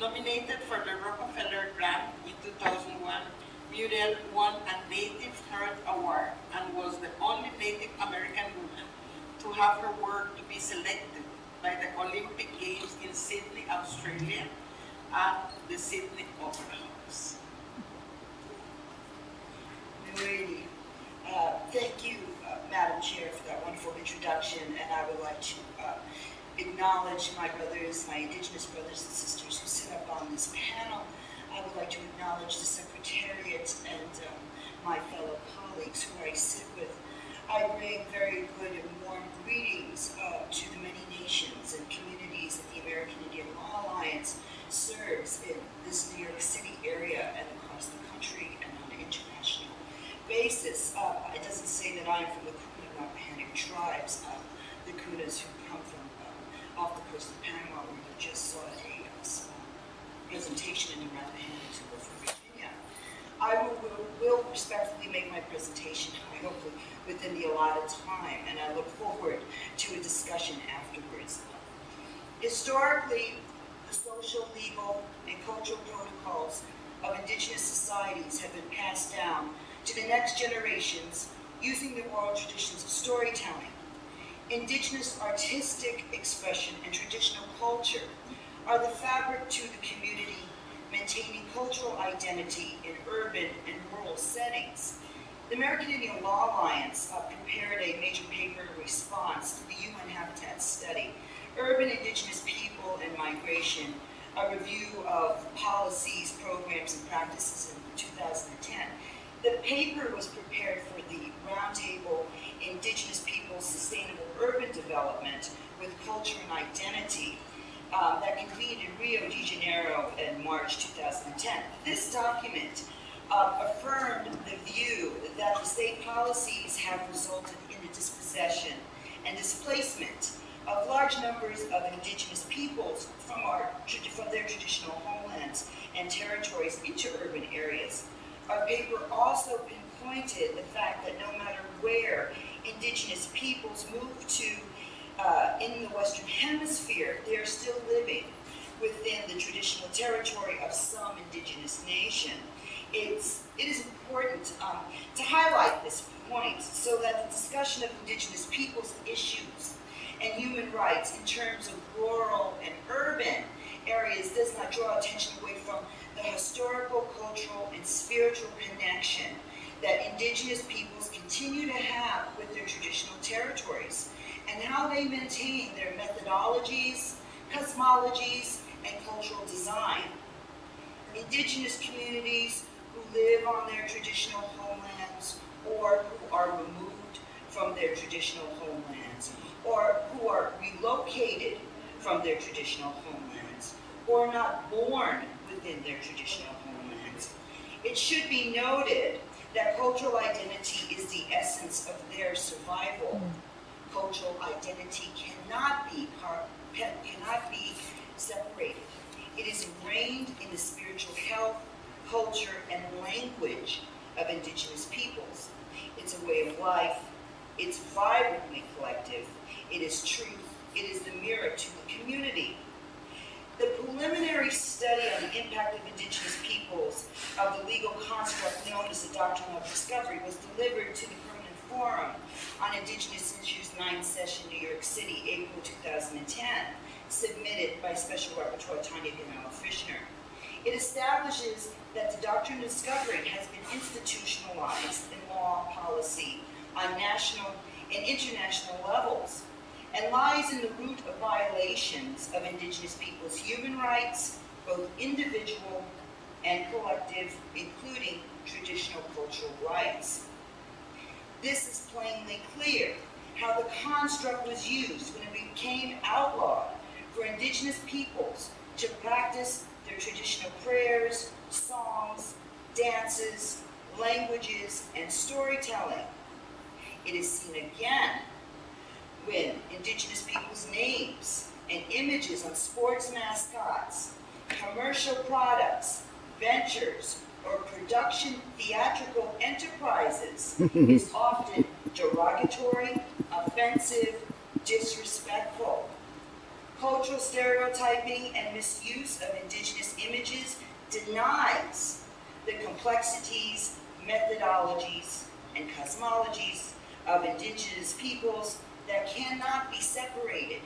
Nominated for the Rockefeller Grant in 2001, Muriel won a Native Heart Award and was the only Native American woman to have her work to be selected by the Olympic Games in Sydney, Australia, at the Sydney Opera House. Alrighty. Thank you, Madam Chair, for that wonderful introduction, and I would like to acknowledge my brothers, my Indigenous brothers and sisters who sit up on this panel. I would like to acknowledge the Secretariat and my fellow colleagues who I sit with. I bring very good and warm greetings to the many nations and communities that the American Indian Law Alliance serves in this New York City area and across the country and on an international basis. It doesn't say that I'm from the Kuna Rappahannock tribes, the Kunas who come from off the coast of Panama, where you just saw a small presentation in the Rappahannock who were from Virginia. I will respectfully make my presentation, hopefully within the allotted time, and I look forward to a discussion afterwards. Historically, the social, legal, and cultural protocols of Indigenous societies have been passed down to the next generations using the oral traditions of storytelling. Indigenous artistic expression and traditional culture are the fabric to the community, maintaining cultural identity in urban and rural settings. The American Indian Law Alliance prepared a major paper in response to the UN Habitat study, Urban Indigenous People and Migration, a review of policies, programs, and practices in 2010. The paper was prepared for the Roundtable Indigenous Peoples Sustainable Urban Development with Culture and Identity that convened in Rio de Janeiro in March 2010. This document affirmed the view that the state policies have resulted in the dispossession and displacement of large numbers of Indigenous peoples from their traditional homelands and territories into urban areas. Our paper also pinpointed the fact that no matter where Indigenous peoples move to in the Western Hemisphere, they are still living within the traditional territory of some Indigenous nation. It is important to highlight this point so that the discussion of Indigenous peoples' issues and human rights in terms of rural and urban areas does not draw attention away from the historical, cultural, and spiritual connection that Indigenous peoples continue to have with their traditional territories and how they maintain their methodologies, cosmologies, and cultural design. Indigenous communities who live on their traditional homelands or who are removed from their traditional homelands or who are relocated from their traditional homelands or not born within their traditional homelands. It should be noted that cultural identity is the essence of their survival. Cultural identity cannot be separated. It is ingrained in the spiritual health, culture, and language of Indigenous peoples. It's a way of life. It's vibrantly collective. It is truth. It is the mirror to the community. The preliminary study on the impact of Indigenous peoples of the legal construct known as the Doctrine of Discovery was delivered to the Permanent Forum on Indigenous Issues 9th Session, New York City, April 2010, submitted by Special Rapporteur Tanya Gonella-Fishner. It establishes that the Doctrine of Discovery has been institutionalized in law policy on national and international levels and lies in the root of violations of Indigenous peoples' human rights, both individual and collective, including traditional cultural rights. This is plainly clear how the construct was used when it became outlawed for Indigenous peoples to practice their traditional prayers, songs, dances, languages, and storytelling. It is seen again when Indigenous peoples' names and images on sports mascots, commercial products, ventures, or production theatrical enterprises is often derogatory, offensive, disrespectful. Cultural stereotyping and misuse of indigenous images denies the complexities, methodologies, and cosmologies of indigenous peoples that cannot be separated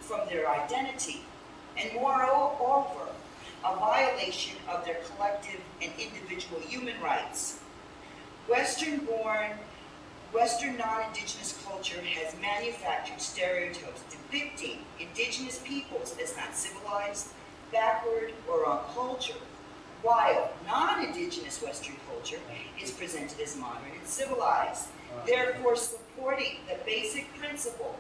from their identity, and moreover, a violation of their collective and individual human rights. Western-born, Western non-indigenous culture has manufactured stereotypes depicting indigenous peoples as not civilized, backward, or uncultured, while non-indigenous Western culture is presented as modern and civilized, therefore supporting the basic principle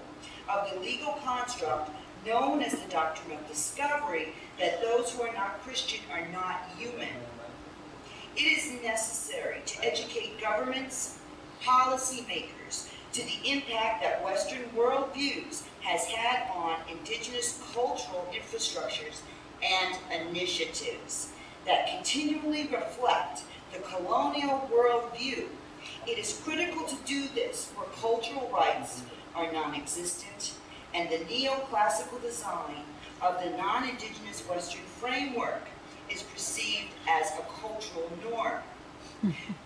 of the legal construct known as the doctrine of discovery, that those who are not Christian are not human. It is necessary to educate governments, policymakers, to the impact that Western worldviews has had on indigenous cultural infrastructures and initiatives that continually reflect the colonial worldview. It is critical to do this where cultural rights are non-existent and the neoclassical design of the non-indigenous Western framework is perceived as a cultural norm.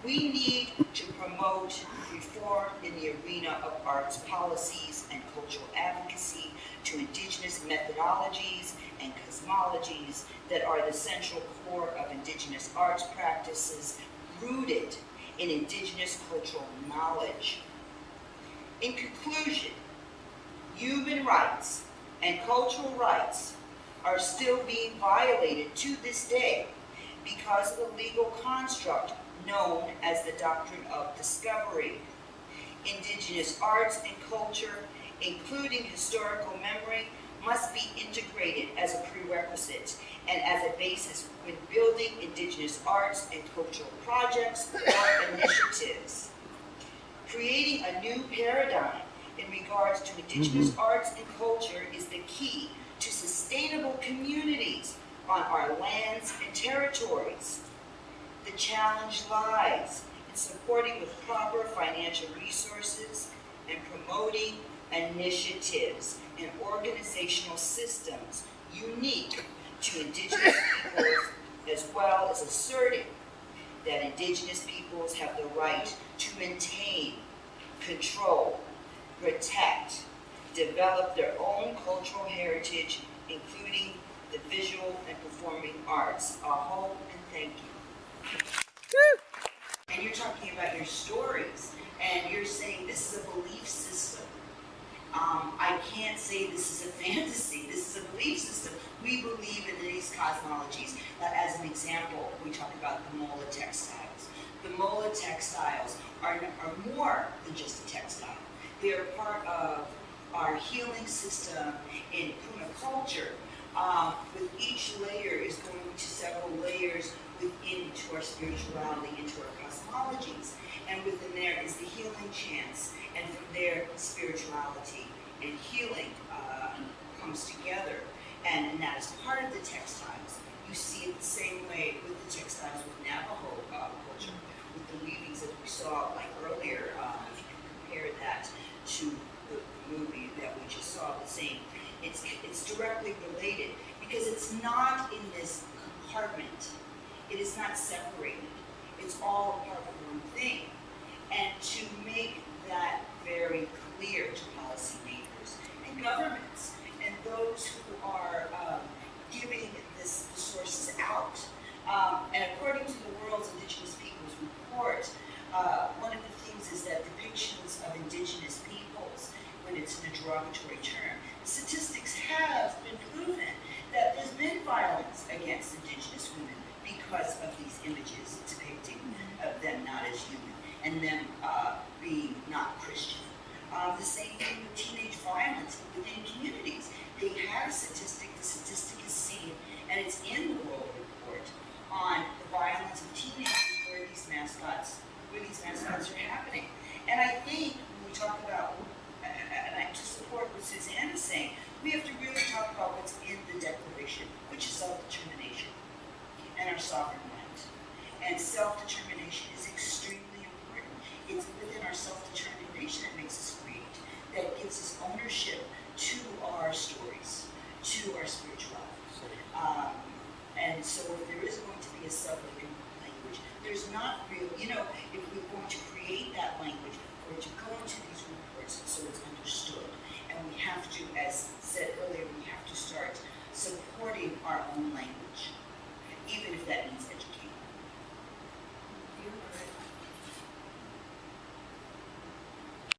We need to promote reform in the arena of arts policies and cultural advocacy to indigenous methodologies and cosmologies that are the central core of indigenous arts practices rooted in indigenous cultural knowledge. In conclusion, human rights and cultural rights are still being violated to this day because of the legal construct known as the doctrine of discovery. Indigenous arts and culture, including historical memory, must be integrated as a prerequisite and as a basis when building indigenous arts and cultural projects or initiatives. Creating a new paradigm in regards to indigenous arts and culture is the key to sustainable communities on our lands and territories. The challenge lies in supporting with proper financial resources and promoting initiatives and organizational systems unique to indigenous peoples, as well as asserting that indigenous peoples have the right to maintain, control, protect, develop their own cultural heritage, including the visual and performing arts. A hope and thank you. And you're talking about your stories, and you're saying this is a belief system. I can't say this is a fantasy. This is a belief system. We believe in these cosmologies. As an example, we talk about the Mola textiles. The Mola textiles are more than just a textile. They are part of our healing system in Kuna culture. With each layer is going to several layers within to our spirituality, into our cosmologies. And within there is the healing chants. And from there, spirituality and healing comes together. And that is part of the textiles. You see it the same way with the textiles with Navajo culture, with the weavings that we saw like earlier. If you can compare that to the movie that we just saw, the same. It's directly related because it's not in this compartment. It is not separated. It's all part of one thing. And to make that very clear to policymakers and governments and those who are giving the sources out. And according to the World's Indigenous Peoples Report, one of the things is that depictions of indigenous peoples, when it's in a derogatory term, statistics have been proven that there's been violence against indigenous women because of these images depicting them not as human and them being not Christian. The same thing with teenage violence within communities. They have a statistic, the statistic is seen, and it's in the World Report on the violence of teenagers where these mascots are happening. And I think when we talk about, and I just support what Suzanne is saying, we have to really talk about what's in the Declaration, which is self-determination and our sovereign right. And self-determination is extremely important. It's within our self-determination that makes us great, that gives us ownership to our stories, to learning our own language, even if that means educating. You are